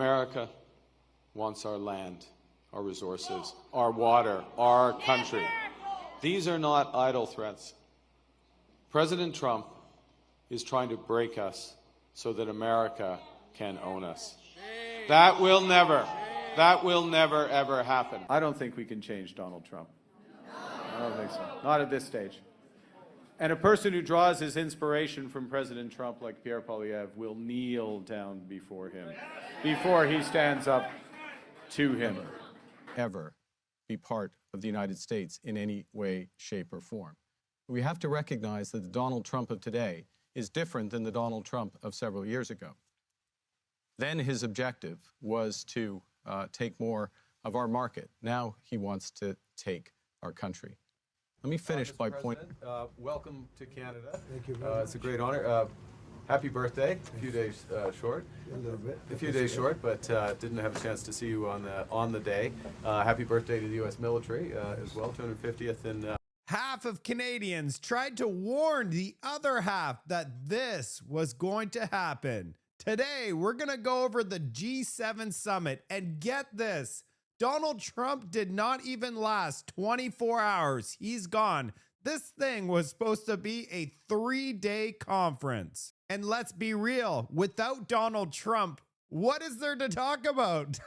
America wants our land, our resources, our water, our country. These are not idle threats. President Trump is trying to break us so that America can own us. That will never, ever happen. I don't think we can change Donald Trump. I don't think so. Not at this stage. And a person who draws his inspiration from President Trump, like Pierre Poilievre, will kneel down before him, before he stands up to him. Ever be part of the United States in any way, shape, or form. We have to recognize that the Donald Trump of today is different than the Donald Trump of several years ago. Then his objective was to take more of our market. Now he wants to take our country. Let me finish by pointing. Welcome to Canada. Thank you very much. It's a great honor. Happy birthday. A few days short. A little bit. A few days short, but didn't have a chance to see you on the day. Happy birthday to the U.S. military as well. 250th in. Half of Canadians tried to warn the other half that this was going to happen. Today, we're going to go over the G7 summit, and get this. Donald Trump did not even last 24 hours. He's gone. This thing was supposed to be a 3-day conference. And let's be real, without Donald Trump, what is there to talk about?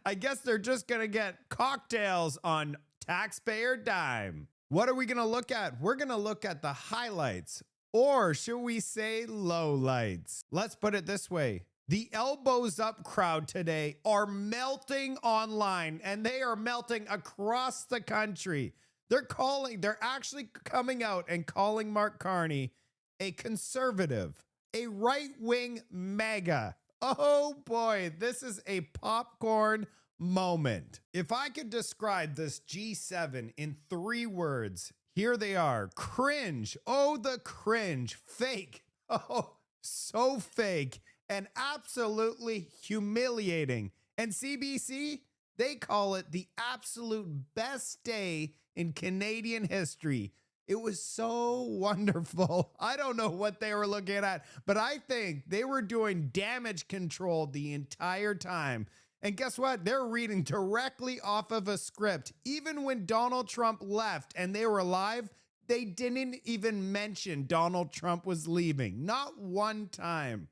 I guess they're just going to get cocktails on taxpayer dime. What are we going to look at? We're going to look at the highlights, or should we say lowlights? Let's put it this way. The elbows up crowd today are melting online, and they are melting across the country. They're actually coming out and calling Mark Carney a conservative, a right-wing MAGA. Oh boy, this is a popcorn moment. If I could describe this G7 in 3 words, here they are. Cringe. Oh, the cringe. Fake. Oh, so fake. And absolutely humiliating. And CBC, they call it the absolute best day in Canadian history. It was so wonderful. I don't know what they were looking at, but I think they were doing damage control the entire time. And guess what? They're reading directly off of a script. Even when Donald Trump left and they were live, they didn't even mention Donald Trump was leaving. Not one time.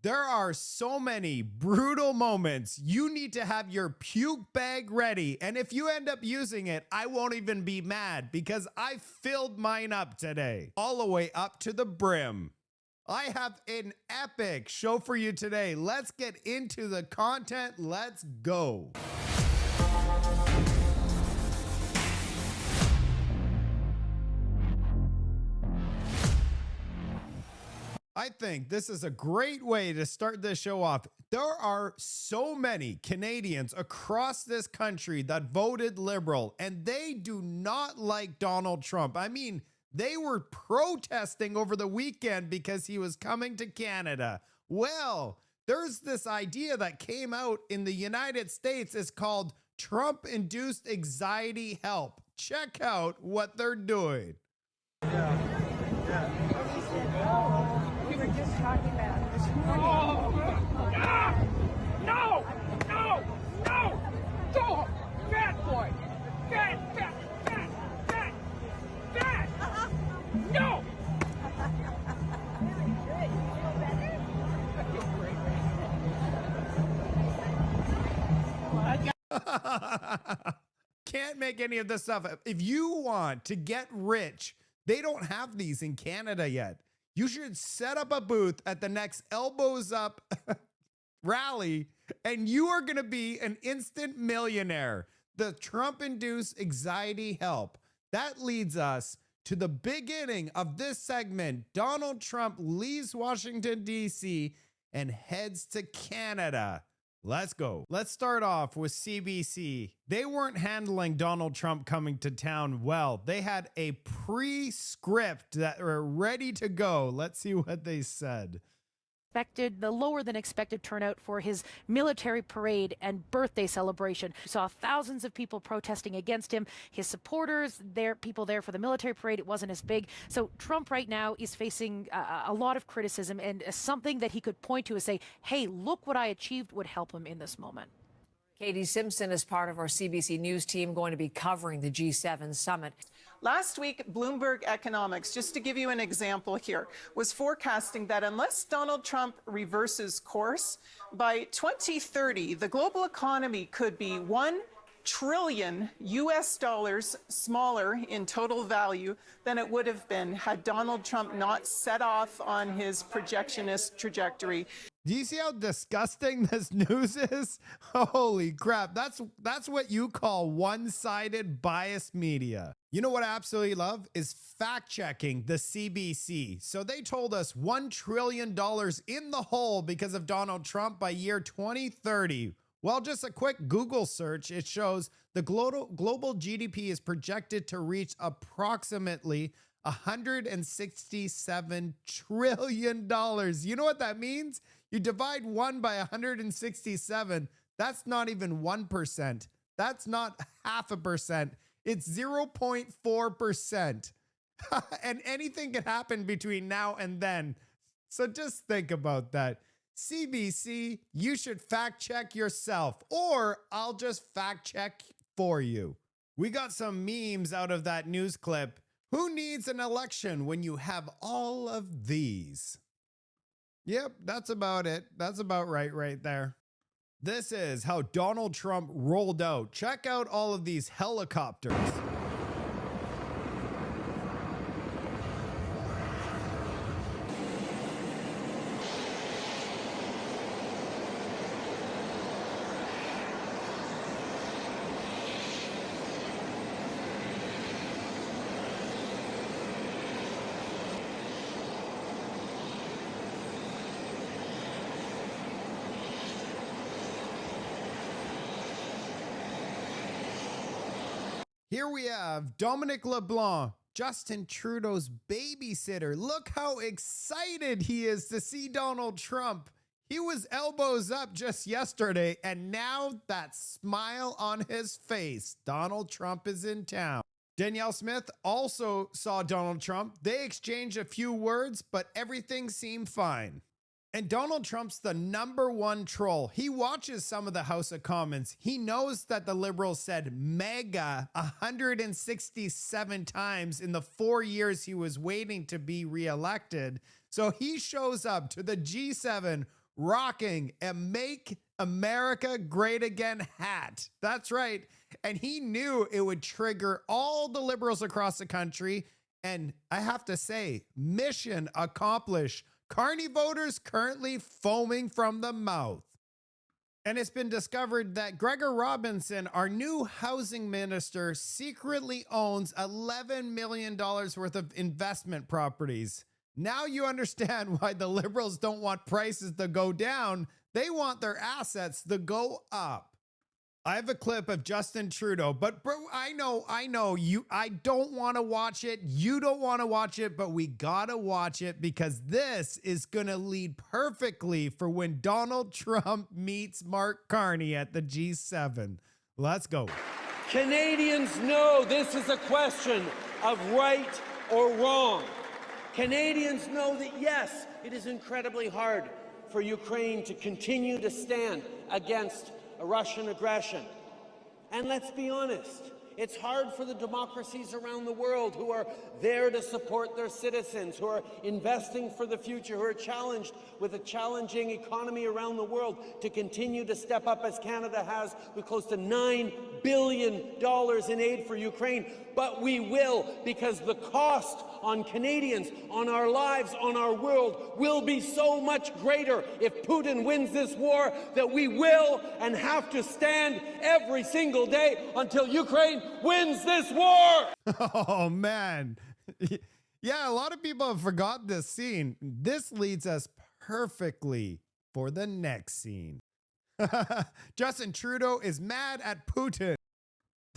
There are so many brutal moments. You need to have your puke bag ready. And if you end up using it, I won't even be mad because I filled mine up today, all the way up to the brim. I have an epic show for you today. Let's get into the content. Let's go. I think this is a great way to start this show off. There are so many Canadians across this country that voted Liberal, and they do not like Donald Trump. I mean, they were protesting over the weekend because he was coming to Canada. Well, there's this idea that came out in the United States. It's called Trump-induced anxiety help. Check out what they're doing. We were just talking about it this morning. No! Go! Fat boy! Fat! No! Can't make any of this stuff up. If you want to get rich, they don't have these in Canada yet. You should set up a booth at the next Elbows Up rally, and you are going to be an instant millionaire. The Trump-induced anxiety help. That leads us to the beginning of this segment. Donald Trump leaves Washington, D.C. and heads to Canada. Let's go. Let's start off with CBC. They weren't handling Donald Trump coming to town well. They had a pre-script that were ready to go. Let's see what they said. The lower than expected turnout for his military parade and birthday celebration. We saw thousands of people protesting against him. His supporters, people there for the military parade, it wasn't as big. So Trump right now is facing a lot of criticism, and something that he could point to and say, hey, look what I achieved, would help him in this moment. Katie Simpson is part of our CBC News team going to be covering the G7 summit. Last week, Bloomberg Economics, just to give you an example here, was forecasting that unless Donald Trump reverses course, by 2030, the global economy could be $1 trillion smaller in total value than it would have been had Donald Trump not set off on his projectionist trajectory. Do you see how disgusting this news is? Holy crap. That's what you call one-sided biased media. You know what I absolutely love is fact-checking the CBC. So they told us $1 trillion in the hole because of Donald Trump by year 2030. Well, just a quick Google search, it shows the global GDP is projected to reach approximately $167 trillion. You know what that means? You divide 1 by 167, that's not even 1%. That's not 0.5%. It's 0.4%. And anything can happen between now and then. So just think about that. CBC, you should fact check yourself, or I'll just fact check for you. We got some memes out of that news clip. Who needs an election when you have all of these? Yep, that's about it. That's about right there. This is how Donald Trump rolled out. Check out all of these helicopters. Here we have Dominic LeBlanc, Justin Trudeau's babysitter. Look how excited he is to see Donald Trump. He was elbows up just yesterday, and now that smile on his face. Donald Trump is in town. Danielle Smith also saw Donald Trump. They exchanged a few words, but everything seemed fine. And Donald Trump's the #1 troll. He watches some of the House of Commons. He knows that the Liberals said mega 167 times in the 4 years he was waiting to be reelected. So he shows up to the G7 rocking a Make America Great Again hat. That's right. And he knew it would trigger all the Liberals across the country. And I have to say, mission accomplished. Carney voters currently foaming from the mouth. And it's been discovered that Gregor Robinson, our new housing minister, secretly owns $11 million worth of investment properties. Now you understand why the Liberals don't want prices to go down. They want their assets to go up. I have a clip of Justin Trudeau, but bro, I know, I don't want to watch it. You don't want to watch it, but we gotta watch it because this is gonna lead perfectly for when Donald Trump meets Mark Carney at the G7. Let's go. Canadians know this is a question of right or wrong. Canadians know that, yes, it is incredibly hard for Ukraine to continue to stand against a Russian aggression. And let's be honest, it's hard for the democracies around the world who are there to support their citizens, who are investing for the future, who are challenged with a challenging economy around the world to continue to step up as Canada has with close to $9 billion in aid for Ukraine. But we will, because the cost on Canadians, on our lives, on our world will be so much greater if Putin wins this war that we will and have to stand every single day until Ukraine wins this war. Oh, man. Yeah, a lot of people have forgotten this scene. This leads us perfectly for the next scene. Justin Trudeau is mad at Putin.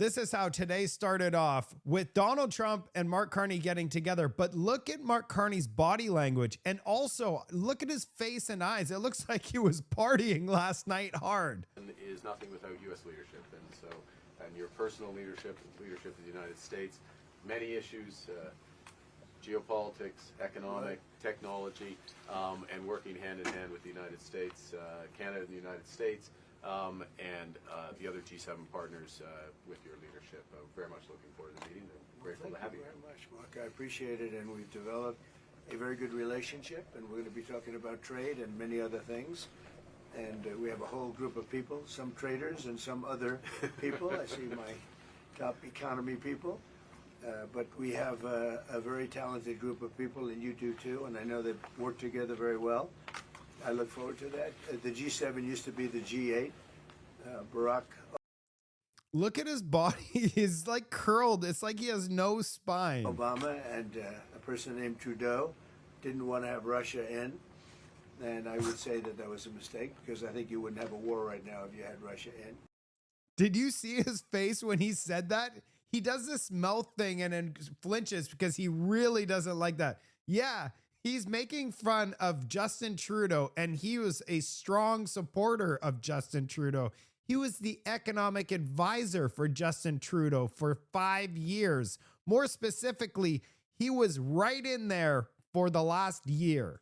This is how today started off with Donald Trump and Mark Carney getting together. But look at Mark Carney's body language and also look at his face and eyes. It looks like he was partying last night hard. Is nothing without U.S. leadership, and your personal leadership, leadership of the United States, many issues, geopolitics, economic, technology, and working hand in hand with the United States, Canada and the United States, and the other G7 partners with your leadership. Very much looking forward to the meeting. I'm grateful to have you. Thank you very much, Mark. I appreciate it, and we've developed a very good relationship, and we're going to be talking about trade and many other things. And we have a whole group of people, some traders and some other people. I see my top economy people. But we have a very talented group of people, and you do too, and I know they work together very well. I look forward to that. The G7 used to be the G8. Barack. Look at his body. He's like curled. It's like he has no spine. Obama and a person named Trudeau didn't want to have Russia in. And I would say that that was a mistake, because I think you wouldn't have a war right now if you had Russia in. Did you see his face when he said that? He does this mouth thing and then flinches because he really doesn't like that. Yeah, he's making fun of Justin Trudeau, and he was a strong supporter of Justin Trudeau. He was the economic advisor for Justin Trudeau for 5 years. More specifically, he was right in there for the last year.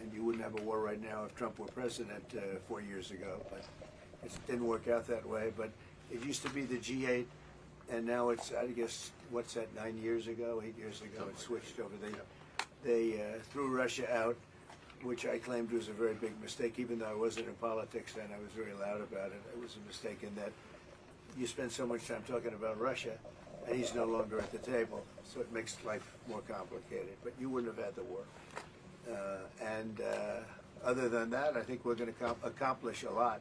And you wouldn't have a war right now if Trump were president 4 years ago, but it didn't work out that way. But it used to be the G8, and now it's, I guess, what's that, 9 years ago, 8 years ago, it switched over. They threw Russia out, which I claimed was a very big mistake. Even though I wasn't in politics then, I was very loud about it. It was a mistake in that you spend so much time talking about Russia, and he's no longer at the table, so it makes life more complicated. But you wouldn't have had the war. Other than that, I think we're going to accomplish a lot,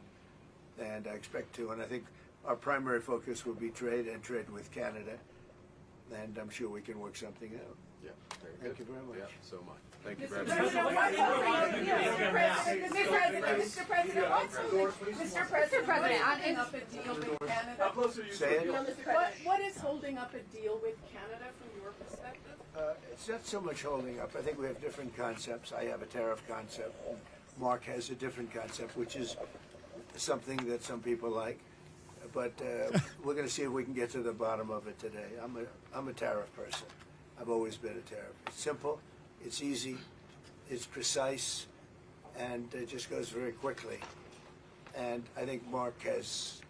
and I expect to. And I think our primary focus will be trade and trade with Canada, and I'm sure we can work something out. Yeah, very good. Thank you very much. Yeah, so much. Thank you very much. Mr. President, adding up a deal with Canada. Say it. What is holding up a deal with Canada from your perspective? It's not so much holding up. I think we have different concepts. I have a tariff concept. Mark has a different concept, which is something that some people like. But we're going to see if we can get to the bottom of it today. I'm a tariff person. I've always been a tariff. It's simple, it's easy, it's precise, and it just goes very quickly. And I think Mark has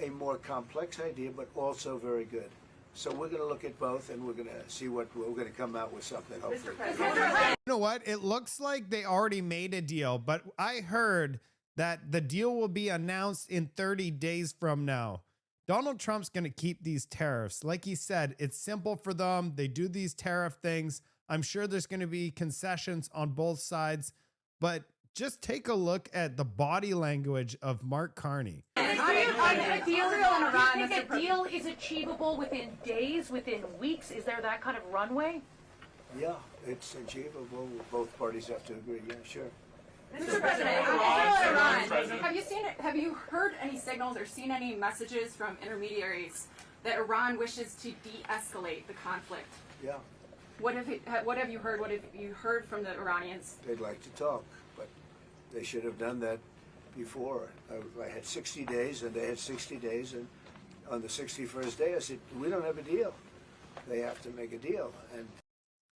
a more complex idea, but also very good. So we're going to look at both, and we're going to see what we're going to come out with something, hopefully. You know what? It looks like they already made a deal, but I heard that the deal will be announced in 30 days from now. Donald Trump's going to keep these tariffs. Like he said, it's simple for them. They do these tariff things. I'm sure there's going to be concessions on both sides, but just take a look at the body language of Mark Carney. Do you think a deal is achievable within days, within weeks? Is there that kind of runway? Yeah, it's achievable. Both parties have to agree. Yeah, sure. Mr. President, have you heard any signals or seen any messages from intermediaries that Iran wishes to de-escalate the conflict? Yeah. What have you heard? What have you heard from the Iranians? They'd like to talk, but they should have done that before. I had 60 days, and they had 60 days, and on the 61st day, I said, we don't have a deal. They have to make a deal.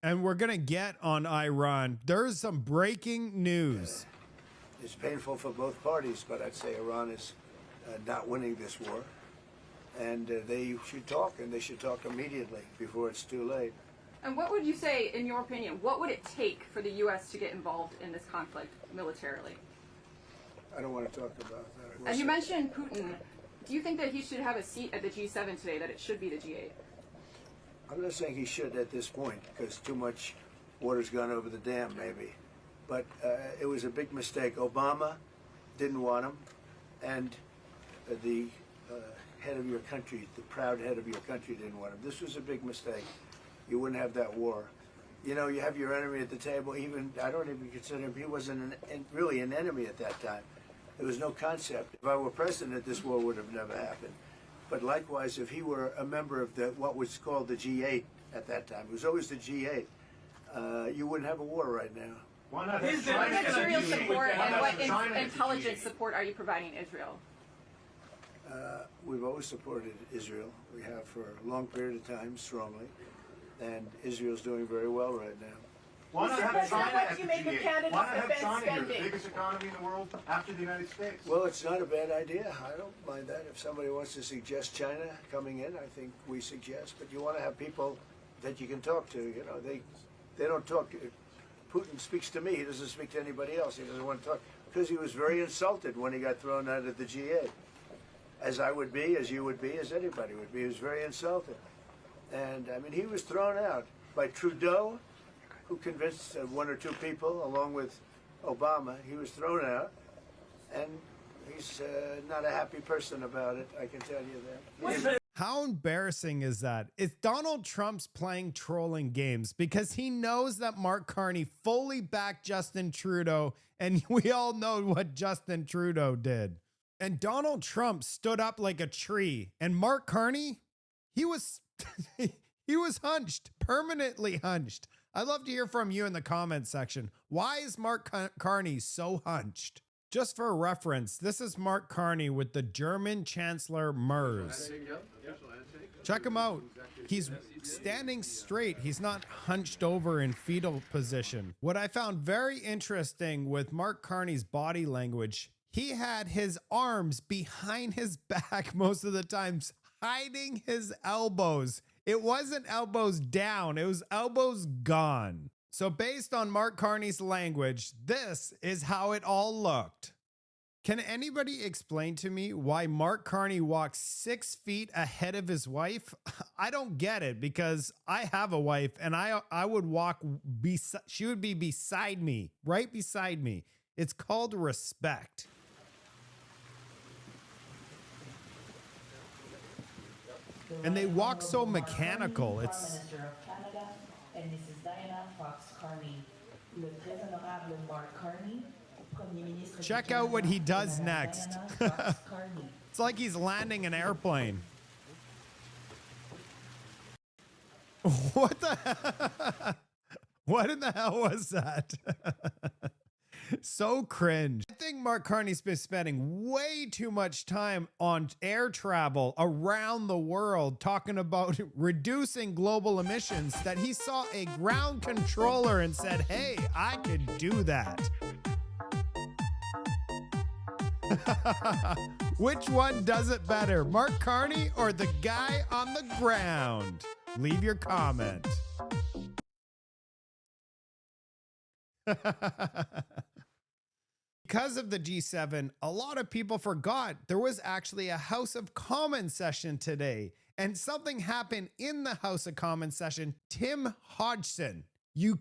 And we're going to get on Iran. There's some breaking news. It's painful for both parties, but I'd say Iran is not winning this war. And they should talk, and they should talk immediately before it's too late. And what would you say, in your opinion, what would it take for the U.S. to get involved in this conflict militarily? I don't want to talk about that. As you mentioned Putin, do you think that he should have a seat at the G7 today, that it should be the G8? I'm not saying he should at this point, because too much water's gone over the dam, maybe. But it was a big mistake. Obama didn't want him, and the head of your country, the proud head of your country, didn't want him. This was a big mistake. You wouldn't have that war. You know, you have your enemy at the table. Even I don't even consider him. He wasn't really an enemy at that time. There was no concept. If I were president, this war would have never happened. But likewise, if he were a member of what was called the G8 at that time, it was always the G8, you wouldn't have a war right now. What material support and what intelligence support are you providing Israel? We've always supported Israel. We have for a long period of time, strongly. And Israel's doing very well right now. Why not have China as the G8? Why not have China here, the biggest economy in the world after the United States? Well, it's not a bad idea. I don't mind that. If somebody wants to suggest China coming in, I think we suggest. But you want to have people that you can talk to. You know, they don't talk. Putin speaks to me. He doesn't speak to anybody else. He doesn't want to talk because he was very insulted when he got thrown out of the G8. As I would be, as you would be, as anybody would be. He was very insulted. And, I mean, he was thrown out by Trudeau, who convinced one or two people, along with Obama. He was thrown out, and he's not a happy person about it, I can tell you that. How embarrassing is that? It's Donald Trump's playing trolling games because he knows that Mark Carney fully backed Justin Trudeau, and we all know what Justin Trudeau did. And Donald Trump stood up like a tree, and Mark Carney, he was he was hunched, permanently hunched. I'd love to hear from you in the comments section. Why is Mark Carney so hunched? Just for reference, this is Mark Carney with the German Chancellor Merz. Check him out. He's standing straight. He's not hunched over in fetal position. What I found very interesting with Mark Carney's body language, he had his arms behind his back most of the times, hiding his elbows. It wasn't elbows down, it was elbows gone. So based on Mark Carney's language, this is how it all looked. Can anybody explain to me why Mark Carney walks 6 feet ahead of his wife? I don't get it because I have a wife and I would walk, she would be beside me, right beside me. It's called respect. And they walk so mechanical. It's check out what he does next. It's like he's landing an airplane. What the what in the hell was that? So cringe. I think Mark Carney's been spending way too much time on air travel around the world talking about reducing global emissions that he saw a ground controller and said, hey, I could do that. Which one does it better, Mark Carney or the guy on the ground? Leave your comment. Because of the G7, a lot of people forgot there was actually a House of Commons session today. And something happened in the House of Commons session. Tim Hodgson, you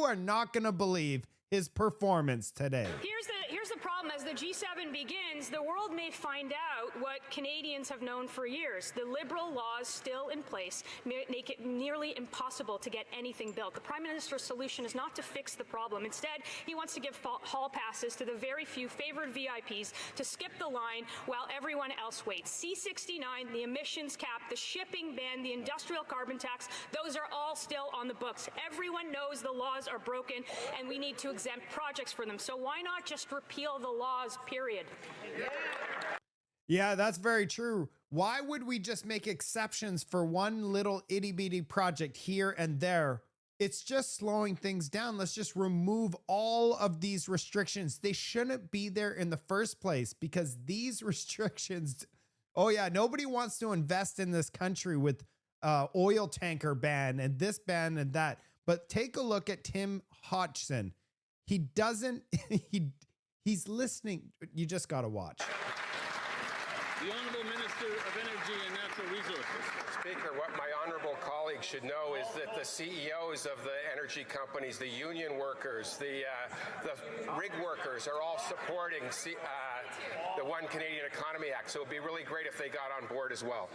are not going to believe his performance today. Here's the problem. As the G7 begins, the world may find out what Canadians have known for years. The Liberal laws still in place make it nearly impossible to get anything built. The Prime Minister's solution is not to fix the problem. Instead, he wants to give hall passes to the very few favored VIPs to skip the line while everyone else waits. C-69, the emissions cap, the shipping ban, the industrial carbon tax, those are all still on the books. Everyone knows the laws are broken and we need to exempt projects for them. So why not just repeal the laws, period? Yeah, that's very true. Why would we just make exceptions for one little itty-bitty project here and there? It's just slowing things down. Let's just remove all of these restrictions. They shouldn't be there in the first place because these restrictions, oh yeah, nobody wants to invest in this country with oil tanker ban and this ban and that. But take a look at Tim Hodgson. He doesn't, he's listening. You just got to watch. The Honourable Minister of Energy and Natural Resources. Speaker, what my honourable colleagues should know is that the CEOs of the energy companies, the union workers, the rig workers are all supporting the One Canadian Economy Act. So it would be really great if they got on board as well.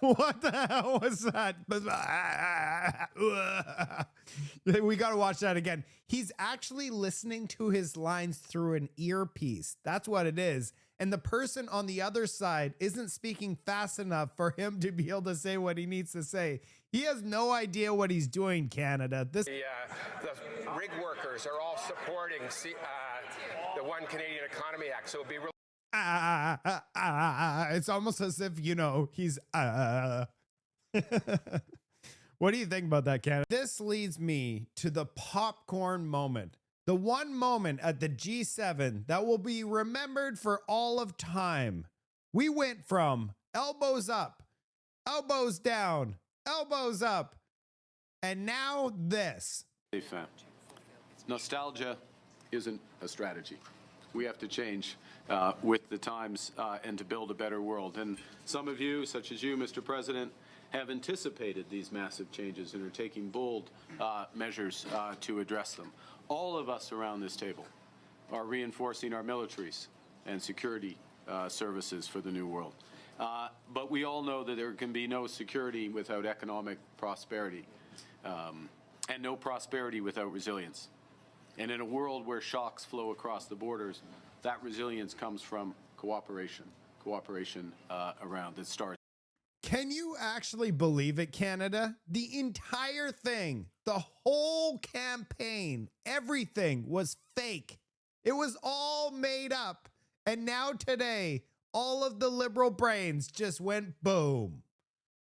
What the hell was that? We got to watch that again. He's actually listening to his lines through an earpiece. That's what it is. And the person on the other side isn't speaking fast enough for him to be able to say what he needs to say. He has no idea what he's doing, Canada. The rig workers are all supporting the One Canadian Economy Act, so it'd be real. It's almost as if, you know, he's What do you think about that, Canada? This leads me to the popcorn moment. The one moment at the G7 that will be remembered for all of time. We went from elbows up, elbows down, elbows up, and now this. Nostalgia isn't a strategy. We have to change with the times and to build a better world. And some of you, such as you, Mr. President, have anticipated these massive changes and are taking bold measures to address them. All of us around this table are reinforcing our militaries and security services for the new world. But we all know that there can be no security without economic prosperity, and no prosperity without resilience. And in a world where shocks flow across the borders, that resilience comes from cooperation around that starts. Can you actually believe it, Canada? The entire thing, the whole campaign, everything was fake. It was all made up. And now today, all of the liberal brains just went boom.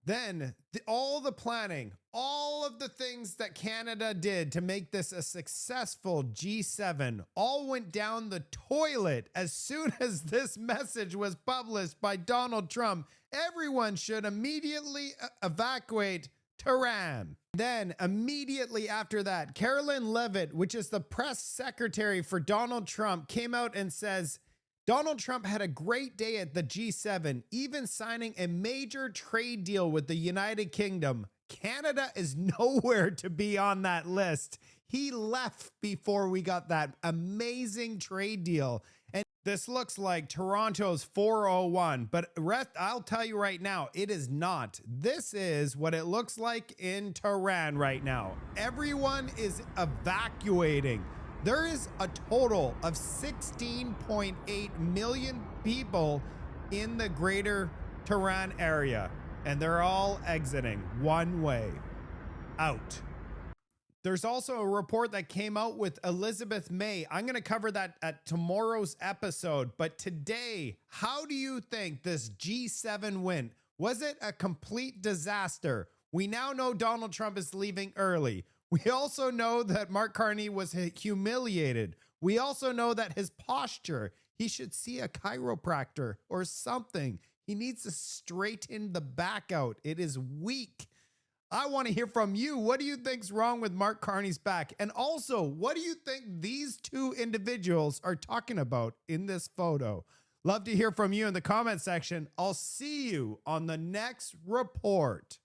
Then all the planning, all of the things that Canada did to make this a successful G7 all went down the toilet as soon as this message was published by Donald Trump. Everyone should immediately evacuate Tehran. Then immediately after that, Carolyn Levitt, which is the press secretary for Donald Trump, came out and says, Donald Trump had a great day at the G7, even signing a major trade deal with the United Kingdom. Canada is nowhere to be on that list. He left before we got that amazing trade deal. And this looks like Toronto's 401, but I'll tell you right now, it is not. This is what it looks like in Tehran right now. Everyone is evacuating. There is a total of 16.8 million people in the greater Tehran area, and they're all exiting one way out. There's also a report that came out with Elizabeth May. I'm going to cover that at tomorrow's episode, but today, how do you think this G7 went? Was it a complete disaster? We now know Donald Trump is leaving early. We also know that Mark Carney was humiliated. We also know that his posture, he should see a chiropractor or something. He needs to straighten the back out. It is weak. I want to hear from you. What do you think's wrong with Mark Carney's back? And also, what do you think these two individuals are talking about in this photo? Love to hear from you in the comment section. I'll see you on the next report.